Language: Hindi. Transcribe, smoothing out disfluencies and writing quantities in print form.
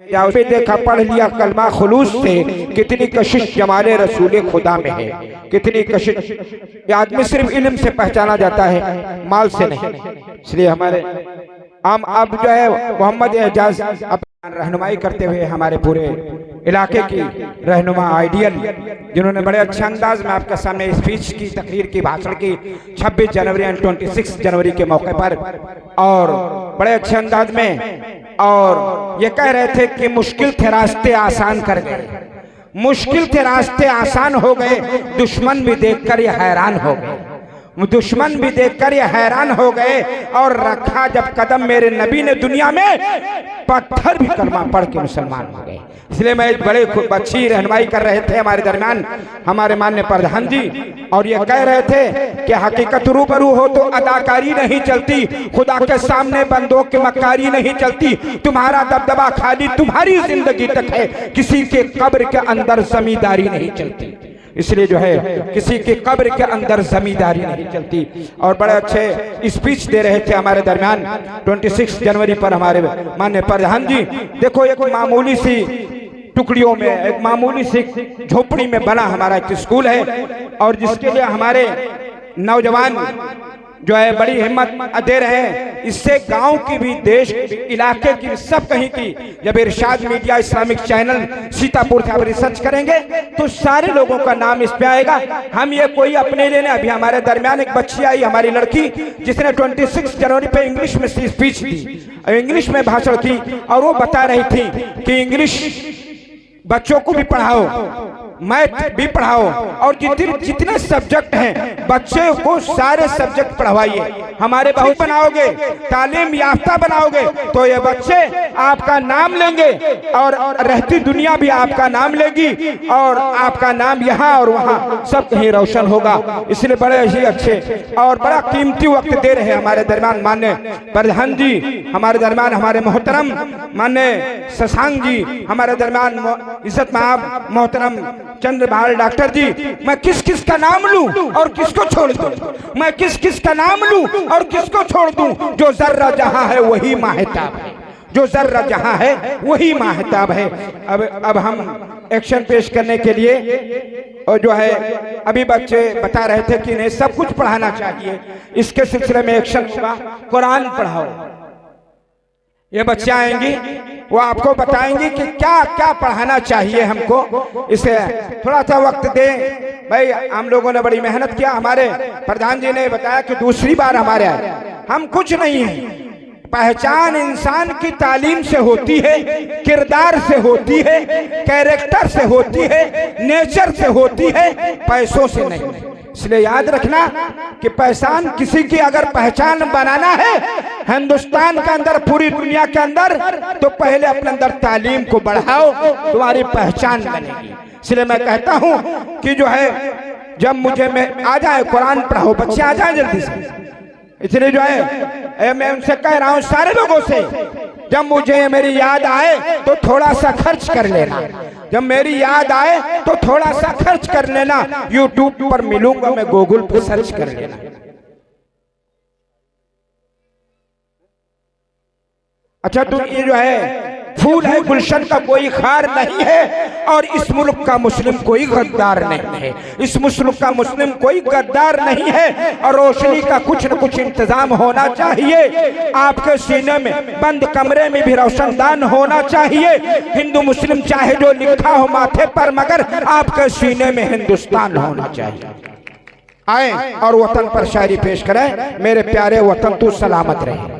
या उसे देखा पढ़ लिया कलमा खुलूस से, कितनी कशिश जमाले रसूल खुदा में है, कितनी कशिश। ये आदमी सिर्फ इल्म से पहचाना जाता है, माल से नहीं। इसलिए हमारे हम अब जो है मोहम्मद एजाज रहनुमाई करते हुए हमारे पूरे इलाके की रहनुमा आइडियल, जिन्होंने बड़े अच्छे अंदाज में आपके सामने स्पीच की, तकरीर की, भाषण की 26 जनवरी एंड 26 जनवरी के मौके पर, और बड़े अच्छे अंदाज में, और ये कह रहे थे कि मुश्किल थे रास्ते आसान कर गए, मुश्किल थे रास्ते आसान हो गए, दुश्मन भी देखकर ये हैरान हो गए, दुश्मन भी देखकर ये हैरान हो गए। और रखा जब कदम मेरे नबी ने दुनिया में, पत्थर भी कलमा पढ़ के मुसलमान हो गए। इसलिए मैं बड़े अच्छी रहनुमाई कर रहे थे हमारे दरमियान हमारे माननीय प्रधान जी, और ये कह रहे थे कि हकीकत रूबरू हो तो अदाकारी नहीं चलती, खुदा के सामने बंदों की मक्कारी नहीं चलती, तुम्हारा दबदबा खाली तुम्हारी जिंदगी तक है, किसी के कब्र के अंदर जमींदारी नहीं चलती। इसलिए जो है किसी के कब्र के अंदर जमींदारी नहीं चलती। और बड़े अच्छे स्पीच दे रहे थे हमारे दरमियान 26 जनवरी पर हमारे माननीय प्रधान जी। देखो एक मामूली सी टुकड़ियों में, एक मामूली सी झोपड़ी में बना हमारा एक स्कूल है, और जिसके लिए हमारे नौजवान जो है बड़ी हिम्मत दे रहे हैं। इससे गांव की भी, देश इलाके की, सब कहीं की, जब इरशाद मीडिया इस्लामिक चैनल सीतापुर से आप रिसर्च करेंगे तो सारे लोगों का नाम इस पे आएगा। हम ये कोई अपने लिए नहीं, अभी हमारे दरमियान एक बच्ची आई, हमारी लड़की, जिसने 26 जनवरी पे इंग्लिश में स्पीच दी, इंग्लिश में भाषण की, और वो बता रही थी कि इंग्लिश बच्चों को भी पढ़ाओ, मैथ भी पढ़ाओ, और जितने सब्जेक्ट हैं बच्चे को सारे सब्जेक्ट पढ़वाइए। हमारे बहुत बनाओगे, तालीम याफ्ता बनाओगे तो ये बच्चे आपका नाम लेंगे, और रहती दुनिया भी आपका नाम लेगी, और आपका नाम यहाँ और वहाँ सब कहीं रोशन होगा। इसलिए बड़े ही अच्छे और बड़ा कीमती वक्त दे रहे हैं हमारे दरमियान माननीय प्रधान जी, हमारे दरमियान हमारे मोहतरम माननीय शशांक जी, हमारे दरमियान इज्जत महब मोहतरम चंद्रभाल डॉक्टर जी। मैं किस किस का नाम लूं और किसको छोड़ दूं, मैं किस किस का नाम लूं और किसको छोड़ दूं। जो जर्रा जहां है वही माहताब है, जो जर्रा जहां है वही माहताब है। अब हम एक्शन पेश करने के लिए, और जो है अभी बच्चे बता रहे थे कि इन्हें सब कुछ पढ़ाना चाहिए, इसके सिलसिले में एक्शन होगा। कुरान पढ़ाओ, ये बच्चे आएंगी, वो आपको बताएंगे कि क्या क्या पढ़ाना चाहिए हमको। इसे थोड़ा सा वक्त दें भाई, हम लोगों ने बड़ी मेहनत किया। हमारे प्रधान जी ने बताया कि दूसरी बार हमारे आए, हम कुछ नहीं है। पहचान इंसान की तालीम से होती है, किरदार से होती है, कैरेक्टर से होती है, नेचर से होती है, पैसों से नहीं। इसलिए याद रखना कि पहचान किसी की अगर पहचान बनाना है हिंदुस्तान के अंदर, पूरी दुनिया के अंदर, तो पहले अपने अंदर तालीम को बढ़ाओ, तुम्हारी पहचान बनेगी। इसलिए मैं कहता हूं कि जो है जब मुझे में आ जाए कुरान पढ़ाओ, बच्चे आ जाए जल्दी से। इसलिए जो है मैं उनसे कह रहा हूं सारे लोगों से, जब मुझे मेरी याद आए तो थोड़ा सा खर्च कर लेना, जब मेरी याद आए तो थोड़ा सा खर्च कर लेना। यूट्यूब पर मिलूंगा मैं, गूगल पर सर्च कर लेना। अच्छा, तो ये जो है फूल है गुलशन का कोई खार नहीं है, और इस मुल्क का मुस्लिम कोई गद्दार नहीं है, इस मुल्क का मुस्लिम कोई गद्दार नहीं है। और रोशनी का कुछ न कुछ इंतजाम होना चाहिए, आपके सीने में बंद कमरे में भी रोशनदान होना चाहिए। हिंदू मुस्लिम चाहे जो लिखा हो माथे पर, मगर आपके सीने में हिंदुस्तान होना चाहिए। आए और वतन पर शायरी पेश करें। मेरे प्यारे वतन तू सलामत रहे।